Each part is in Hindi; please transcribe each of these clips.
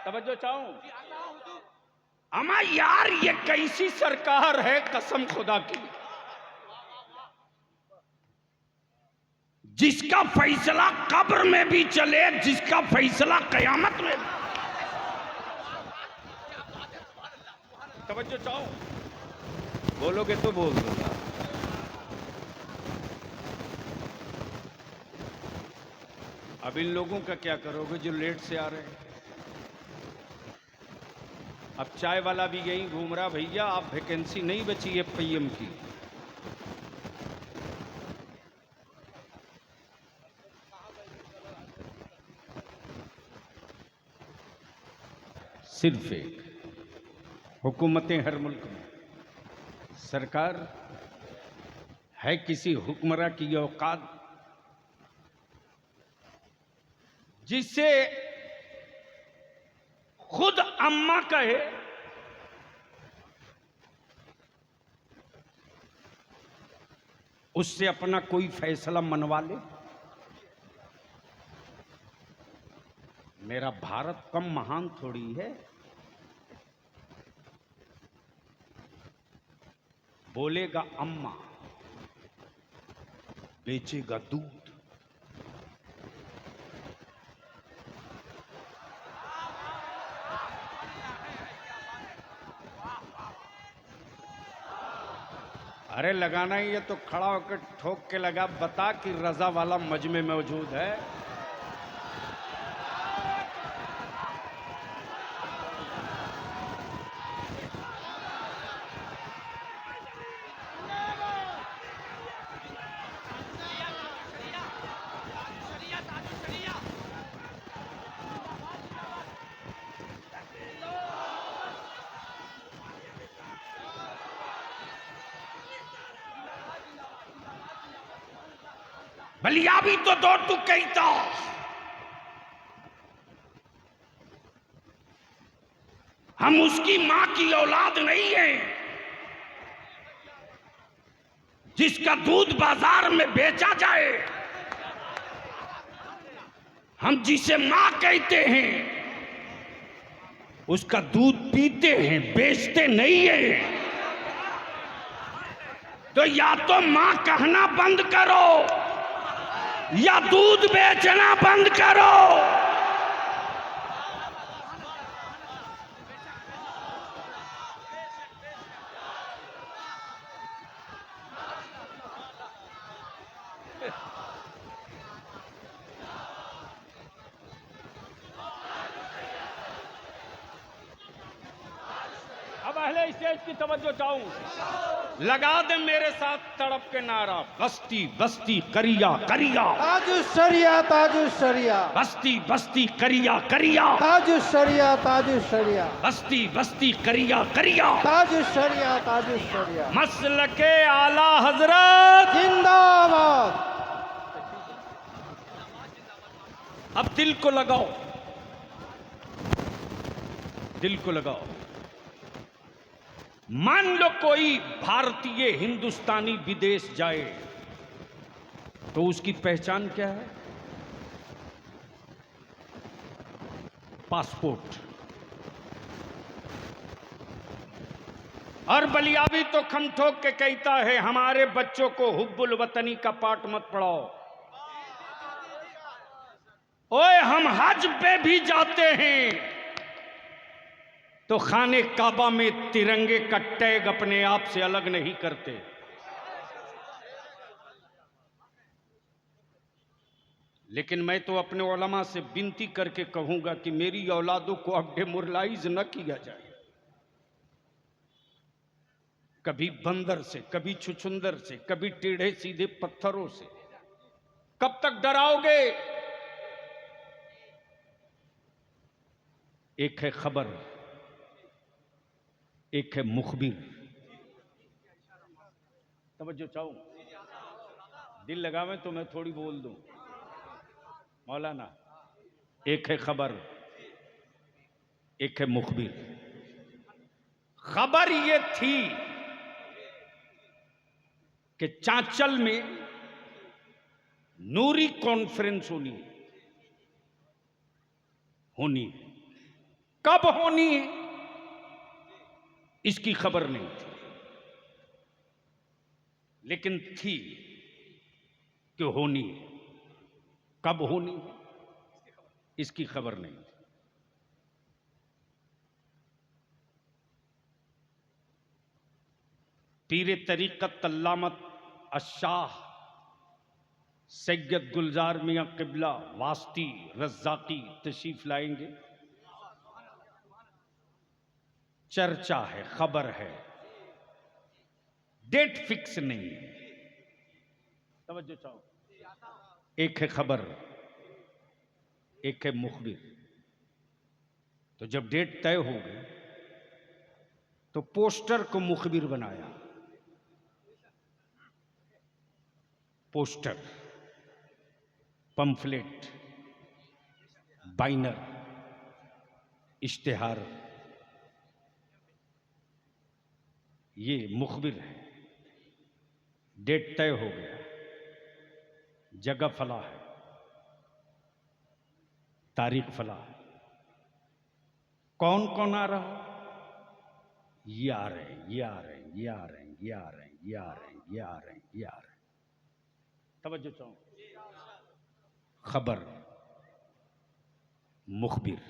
तवज्जो चाहूं। अमा यार ये कैसी सरकार है कसम खुदा की, जिसका फैसला कब्र में भी चले, जिसका फैसला कयामत में भी। तवज्जो चाहूं, बोलोगे तो बोल दूंगा। अब इन लोगों का क्या करोगे जो लेट से आ रहे हैं? अब चाय वाला भी यहीं घूम रहा, भैया आप वैकेंसी नहीं बची है पीएम की। सिर्फ एक हुकूमतें हर मुल्क में, सरकार है किसी हुक्मरां की औकात जिसे खुद अम्मा कहे उससे अपना कोई फैसला मनवा ले। मेरा भारत कम महान थोड़ी है। बोलेगा अम्मा, बेचेगा दूध। अरे लगाना ही है तो खड़ा होकर ठोक के लगा, बता कि रजा वाला मज में मौजूद है। भलिया भी तो दो तू कहता, हम उसकी मां की औलाद नहीं है जिसका दूध बाजार में बेचा जाए। हम जिसे मां कहते हैं उसका दूध पीते हैं, बेचते नहीं है। तो या तो मां कहना बंद करो या दूध बेचना बंद करो। अब अहले स्टेज की तवज्जो चाहूं, लगा दे मेरे साथ तड़प के नारा, बस्ती बस्ती करिया करिया, ताजु शरिया ताजु शरिया, बस्ती बस्ती करिया करिया, ताजु शरिया ताजु शरिया, बस्ती बस्ती करिया करिया, ताजु शरिया ताजु शरिया। मसलके आला हजरत जिंदाबाद। अब दिल को लगाओ, दिल को लगाओ। मान लो कोई भारतीय हिंदुस्तानी विदेश जाए तो उसकी पहचान क्या है? पासपोर्ट। और बलियावी तो खम ठोक के कहता है हमारे बच्चों को हुब्बुल वतनी का पाठ मत पढ़ाओ। ओए हम हज पे भी जाते हैं तो खाने काबा में तिरंगे का टैग अपने आप से अलग नहीं करते। लेकिन मैं तो अपने उलमा से विनती करके कहूंगा कि मेरी औलादों को अब डेमोरलाइज न किया जाए। कभी बंदर से, कभी छुछुंदर से, कभी टेढ़े सीधे पत्थरों से। कब तक डराओगे? एक है खबर, एक है मुखबिर। तवज्जो चाहूं, दिल लगावे तो मैं थोड़ी बोल दूं। मौलाना, एक है खबर, एक है मुखबिर। खबर ये थी कि चांचल में नूरी कॉन्फ्रेंस होनी, कब होनी है इसकी खबर नहीं थी, लेकिन थी कि होनी है। कब होनी है इसकी खबर नहीं थी। पीर तरीक़त अल्लामत अशाह सैयद गुलजार मियां किबला वास्ती रज़्ज़ाक़ी तशरीफ लाएंगे। चर्चा है, खबर है, डेट फिक्स नहीं है। तवज्जो चाहो, एक है खबर, एक है मुखबिर। तो जब डेट तय हो गई तो पोस्टर को मुखबिर बनाया। पोस्टर, पंफलेट, बाइनर, इश्तिहार, ये मुखबिर है। डेट तय हो गया, जगह फला है, तारीख फला है। कौन कौन आ रहा? ये आ रहे हैं, ये आ रहे हैं, ये आ रहे हैं, ये आ रहे हैं, ये आ रहे हैं, ये आ रहे हैं, ये आ रहे हैं। तवज्जो चाहो, खबर, मुखबिर।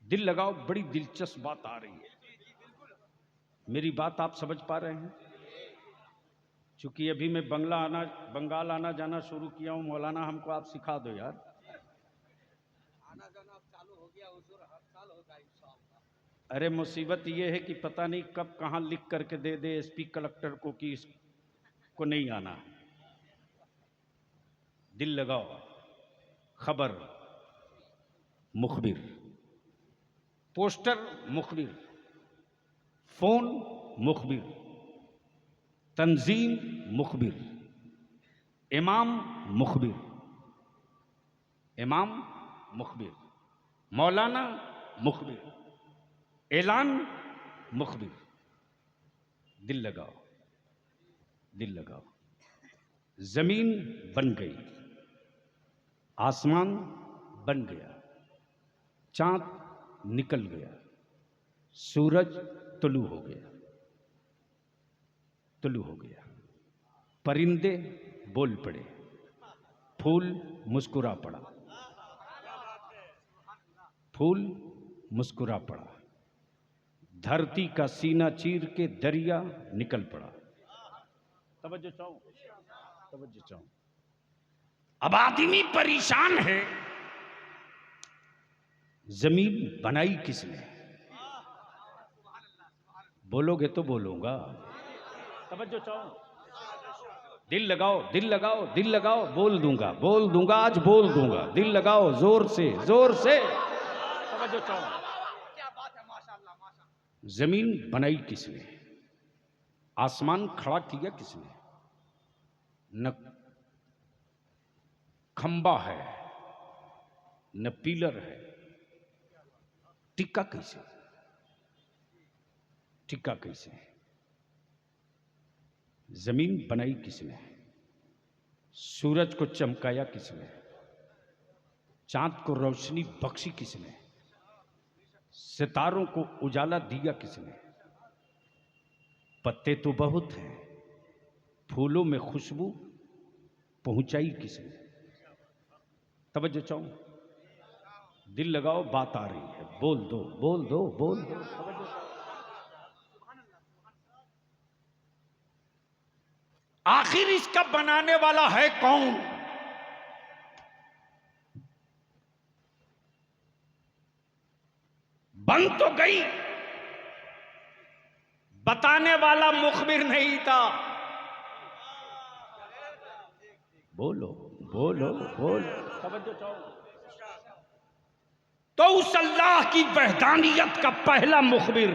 दिल लगाओ, बड़ी दिलचस्प बात आ रही है। मेरी बात आप समझ पा रहे हैं? चूंकि अभी मैं बंगाल आना जाना शुरू किया हूं, मौलाना हमको आप सिखा दो यार। आना जाना अब चालू हो गया, हुजूर, हर साल होगा इंशाअल्लाह। अरे मुसीबत ये है कि पता नहीं कब कहां लिख करके दे दे एसपी कलेक्टर को कि इसको नहीं आना। दिल लगाओ, खबर, मुखबिर, पोस्टर, मुखबिर, फोन, मुखबिर, तंजीम, मुखबिर, इमाम, मुखबिर, इमाम, मुखबिर, मौलाना, मुखबिर, ऐलान, मुखबिर। दिल लगाओ, दिल लगाओ। जमीन बन गई, आसमान बन गया, चांद निकल गया, सूरज तुलू हो गया, तुलू हो गया, परिंदे बोल पड़े, फूल मुस्कुरा पड़ा, फूल मुस्कुरा पड़ा, धरती का सीना चीर के दरिया निकल पड़ा। तवज्जो चाहो, तवज्जो चाहो। अब आदमी परेशान है, जमीन बनाई किसने? बोलोगे तो बोलूंगा। तवज्जो चाहो, दिल लगाओ, दिल लगाओ, दिल लगाओ। बोल दूंगा, बोल दूंगा, आज बोल दूंगा। दिल लगाओ, जोर से, जोर से। तवज्जो चाहो। क्या बात है, माशाअल्लाह माशाअल्लाह। जमीन बनाई किसने? आसमान खड़ा किया किसने? न खंबा है, न पिलर है, टिक्का कैसे? टिक्का कैसे? जमीन बनाई किसने? सूरज को चमकाया किसने? चांद को रोशनी बख्शी किसने? सितारों को उजाला दिया किसने? पत्ते तो बहुत हैं, फूलों में खुशबू पहुंचाई किसने? तवज्जो चाहो, दिल लगाओ, बात आ रही है। बोल दो, बोल दो, बोल दो। आखिर इसका बनाने वाला है कौन? बन तो गई, बताने वाला मुखबिर नहीं था। बोलो, बोलो, बोलो। तवज्जो चाहो। तो उस अल्लाह की वहदानियत का पहला मुखबिर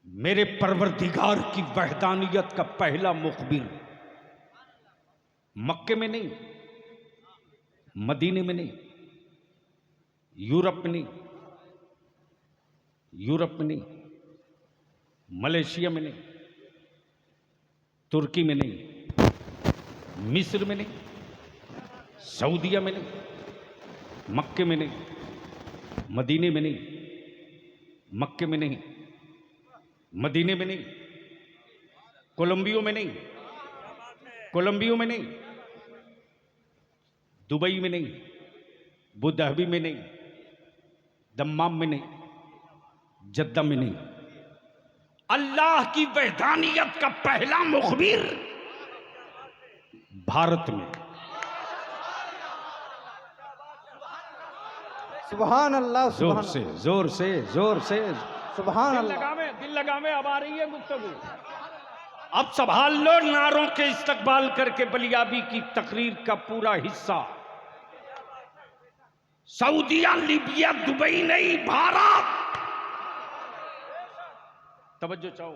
मेरे परवरदिगार की वहदानियत का पहला मुखबिर मक्के में नहीं, मदीने में नहीं, यूरोप में नहीं, यूरोप में नहीं, मलेशिया में नहीं, तुर्की में नहीं, मिस्र में नहीं, सऊदिया में नहीं, मक्के में नहीं, मदीने में नहीं, मक्के में नहीं, मदीने में नहीं, कोलंबियो में नहीं, कोलंबियो में नहीं, दुबई में नहीं, अबूधाबी में नहीं, दम्माम में नहीं, जद्दा में नहीं, अल्लाह की वहदानियत का पहला मुखबिर भारत में। सुभान अल्लाह, जोर सुभान से, जोर से, जोर से, सुभान दिल अल्लाह। लगावे, दिल लगावे। अब आ रही है गुफ्तगू। अब संभाल लो नारों के इस्तकबाल करके बलियाबी की तकरीर का पूरा हिस्सा। सऊदिया, लीबिया, दुबई नहीं, भारत। तवज्जो चाहो,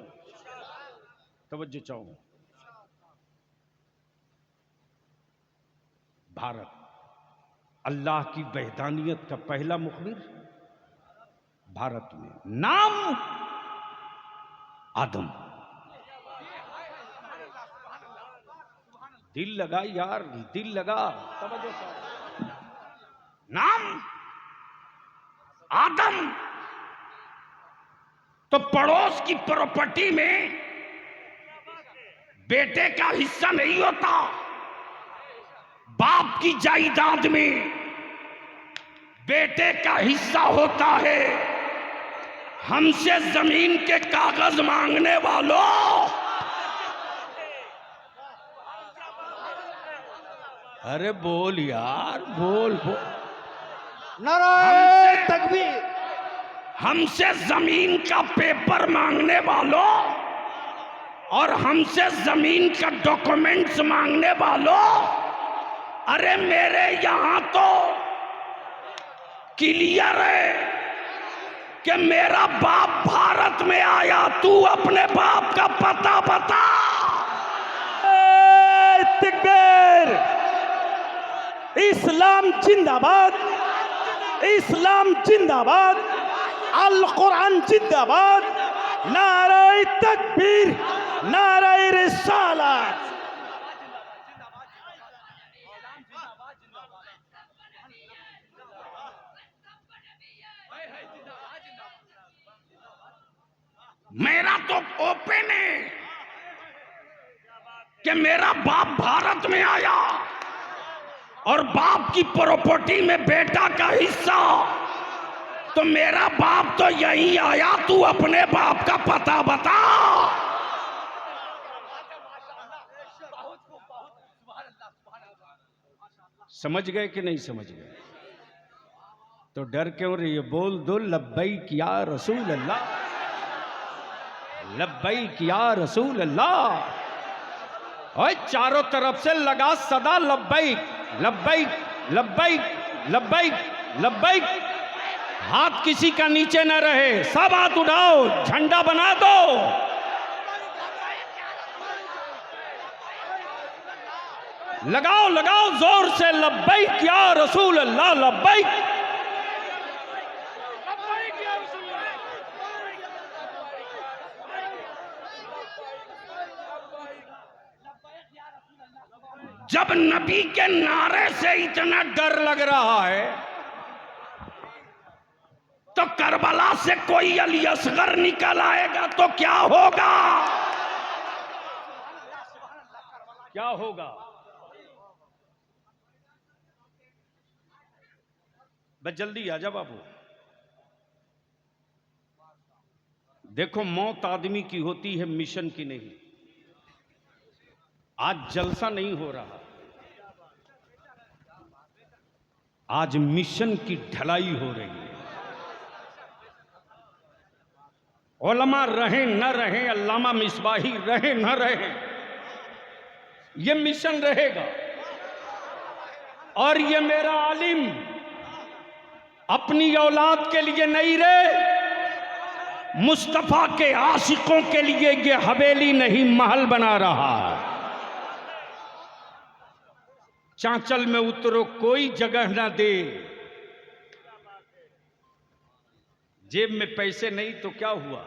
तवज्जो चाहो। भारत अल्लाह की वहदानियत का पहला मुखबिर भारत में। नाम आदम। दिल लगा यार, दिल लगा। तवज्जो चाहो। नाम आदम। तो पड़ोस की प्रॉपर्टी में बेटे का हिस्सा नहीं होता, बाप की जायदाद में बेटे का हिस्सा होता है। हमसे जमीन के कागज मांगने वालों, अरे बोल यार, बोल बोल। नाराए तकबीर। हमसे जमीन का पेपर मांगने वालों और हमसे जमीन का डॉक्यूमेंट्स मांगने वालों, अरे मेरे यहां तो क्लियर है कि मेरा बाप भारत में आया। तू अपने बाप का पता बता। तकबीर। इस्लाम जिंदाबाद, इस्लाम जिंदाबाद, अल कुरान जिंदाबाद, नारे तकबीर, नारे रिसालत। मेरा तो ओपन है कि मेरा बाप भारत में आया और बाप की प्रॉपर्टी में बेटा का हिस्सा। तो मेरा बाप तो यहीं आया। तू अपने बाप का पता बता। समझ गए कि नहीं समझ गए? तो डर क्यों रही है? बोल दो लब्बैक या रसूल अल्लाह, लब्बैक या रसूल अल्लाह। और चारों तरफ से लगा सदा लब्बैक, लब्बैक, लब्बैक, लब्बैक, लब्बैक। हाथ किसी का नीचे न रहे, सब हाथ उठाओ, झंडा बना दो। लगाओ लगाओ जोर से, लब्बैक या रसूल अल्लाह, लब्बैक। जब नबी के नारे से इतना डर लग रहा है तो करबला से कोई अली असगर निकल आएगा तो क्या होगा? क्या होगा? बस जल्दी आ जा बाबू। देखो, मौत आदमी की होती है, मिशन की नहीं। आज जलसा नहीं हो रहा, आज मिशन की ढलाई हो रही है। उलमा रहे न रहे, अल्लामा मिसबाही रहे न रहे, ये मिशन रहेगा। और ये मेरा आलिम अपनी औलाद के लिए नहीं रहे, मुस्तफा के आशिकों के लिए ये हवेली नहीं महल बना रहा है। चांचल में उतरो, कोई जगह ना दे। जेब में पैसे नहीं तो क्या हुआ?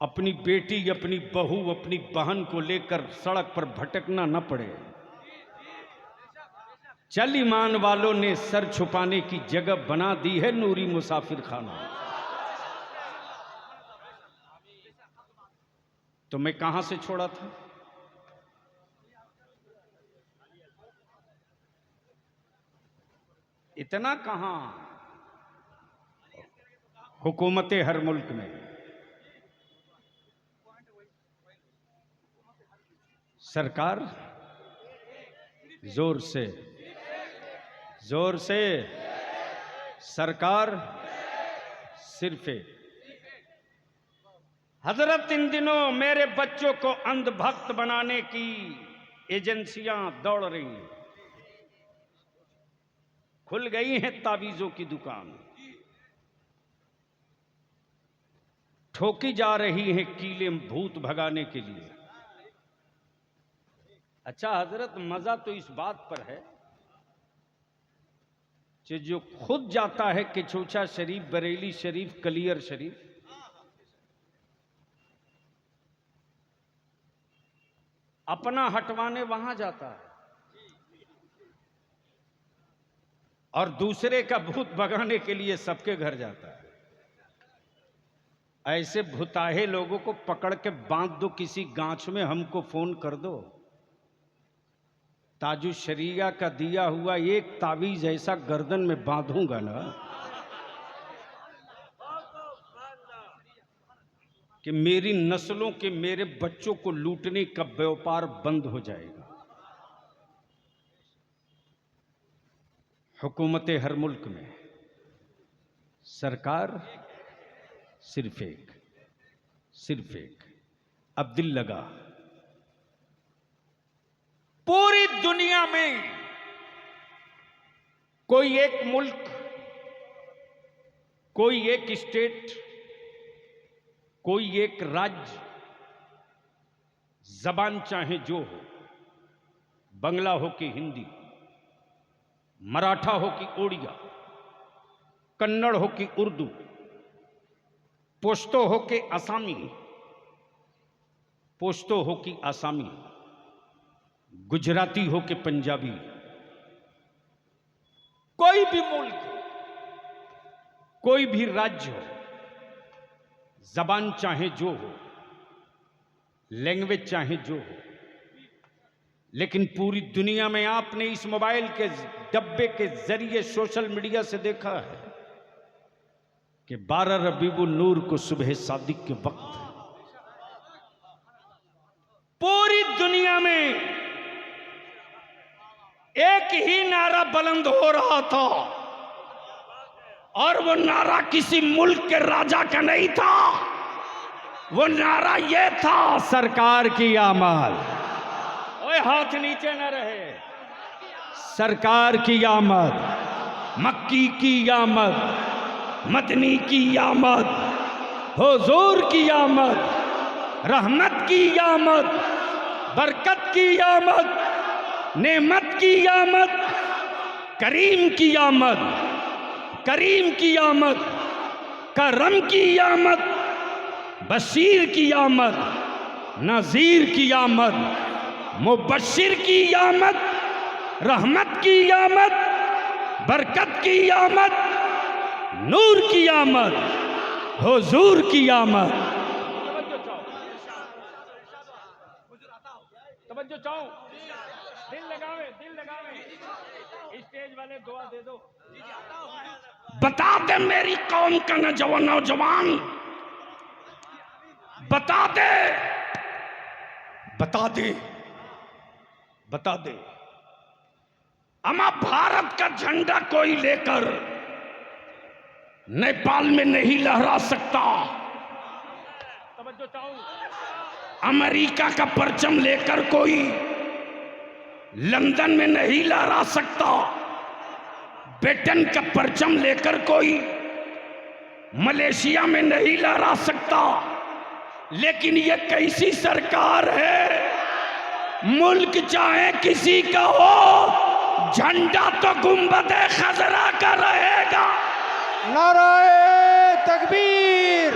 अपनी बेटी, अपनी बहू, अपनी बहन को लेकर सड़क पर भटकना न पड़े। चल ईमान वालों ने सर छुपाने की जगह बना दी है नूरी मुसाफिर खाना। तो मैं कहां से छोड़ा था? इतना कहां, हुकूमतें हर मुल्क में सरकार जोर से सरकार सिर्फ एक। हजरत इन दिनों मेरे बच्चों को अंधभक्त बनाने की एजेंसियां दौड़ रही हैं। खुल गई हैं तावीजों की दुकान, ठोकी जा रही हैं कीले भूत भगाने के लिए। अच्छा हजरत, मजा तो इस बात पर है कि जो खुद जाता है कि किचूचा शरीफ, बरेली शरीफ, कलियर शरीफ, अपना हटवाने वहां जाता है और दूसरे का भूत भगाने के लिए सबके घर जाता है। ऐसे भुताहे लोगों को पकड़ के बांध दो किसी गांच में, हमको फोन कर दो। ताजु शरिया का दिया हुआ एक तावीज ऐसा गर्दन में बांधूंगा ना कि मेरी नस्लों के, मेरे बच्चों को लूटने का व्यापार बंद हो जाएगा। हुकूमतें हर मुल्क में, सरकार सिर्फ एक। अब दिल लगा, पूरी दुनिया में कोई एक मुल्क, कोई एक स्टेट, कोई एक राज्य, जबान चाहे जो हो, बंगला हो कि हिंदी, मराठा हो कि ओडिया, कन्नड़ हो कि उर्दू, पश्तो हो कि आसामी, गुजराती हो कि पंजाबी, कोई भी मुल्क हो, कोई भी राज्य हो, जबान चाहे जो हो, लैंग्वेज चाहे जो हो, लेकिन पूरी दुनिया में आपने इस मोबाइल के डब्बे के जरिए सोशल मीडिया से देखा है कि 12 रबीउल नूर को सुबह सादिक के वक्त पूरी दुनिया में एक ही नारा बुलंद हो रहा था, और वो नारा किसी मुल्क के राजा का नहीं था। वो नारा ये था, सरकार की आमद। ओए हाथ नीचे न रहे। सरकार की आमद, मक्की की आमद, मदनी की आमद, हुजूर की आमद, रहमत की आमद, बरकत की आमद, नेमत की आमद, करीम की आमद, करीम की आमद, करम की आमद, बशीर की आमद, नज़ीर की आमद, मुबश्शिर की आमद, रहमत की आमद, बरकत की आमद, नूर की आमद, हुजूर की आमद। तवज्जो चाहो, दिल लगावे, स्टेज वाले दुआ दे दो। बता दे मेरी कौम का नौजवान, बता दे, बता दे, बता दे, अमा भारत का झंडा कोई लेकर नेपाल में नहीं लहरा सकता। अमेरिका का परचम लेकर कोई लंदन में नहीं लहरा सकता। ब्रिटेन का परचम लेकर कोई मलेशिया में नहीं लहरा सकता। लेकिन ये कैसी सरकार है, मुल्क चाहे किसी का हो, झंडा तो गुंबद-ए खजरा का रहेगा। नाराए तकबीर,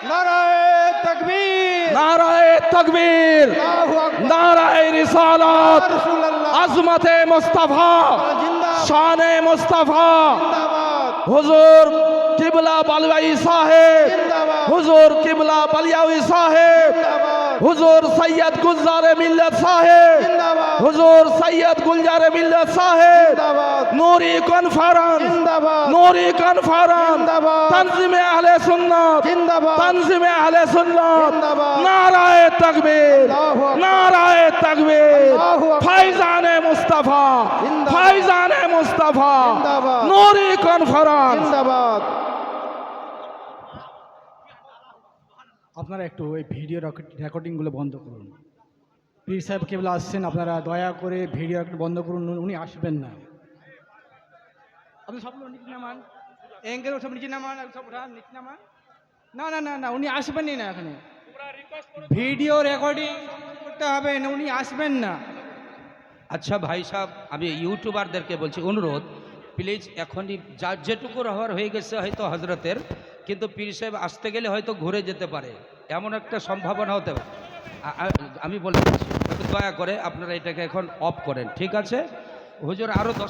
नाराए तकबीर, नाराए तकबीर, अल्लाहु अकबर, नाराए रिसालत, रसूलुल्लाह, अज़मत मुस्तफा, जिंदा शान मुस्तफा जिंदाबाद हुजूर किबला बलवाई साहेब जिंदाबाद हुजूर किबला बलियावी साहेब जिंदाबाद हुजूर सैयद गुलजार मिल्लत साहेब जिंदाबाद हुजूर सैयद गुलजार मिल्लत साहेब जिंदाबाद नूरी कॉन्फ्रेंस जिंदाबाद नूरी कॉन्फ्रेंस जिंदाबाद तंजीम अहले सुन्नत जिंदाबाद तंजीम अहले सुन्नत जिंदाबाद नाराए तकबीर अल्लाहु अकबर नाराए तकबीर अल्लाहु अकबर फैजान मुस्तफा जिंदाबाद फैजान मुस्तफा जिंदाबाद नूरी कॉन्फ्रेंस जिंदाबाद আপনারা একটু ওই ভিডিও রেকর্ডিংগুলো বন্ধ করুন। পীর সাহেব কেবল আসছেন, আপনারা দয়া করে ভিডিও বন্ধ করুন, উনি আসবেন না। আপনি সব নিচে নামান, অ্যাঙ্গেল সব নিচে নামান, আর সব উঠান নিচে নামান। না না না না, উনি আসবেনই না এখানে। ভিডিও রেকর্ডিং করতে হবে না, উনি আসবেন না। আচ্ছা ভাই সাহেব, আমি ইউটিউবারদেরকে বলছি অনুরোধ, প্লিজ এখনই যার যেটুকু হওয়ার হয়ে গেছে হয়তো হজরতের, কিন্তু পীর সাহেব আসতে গেলে হয়তো ঘুরে যেতে পারে, এমন একটা সম্ভাবনা হতে পারে। আমি বলে দিচ্ছি, একটু দয়া করে আপনারা এটাকে এখন অফ করেন, ঠিক আছে হুজুর? আরও 10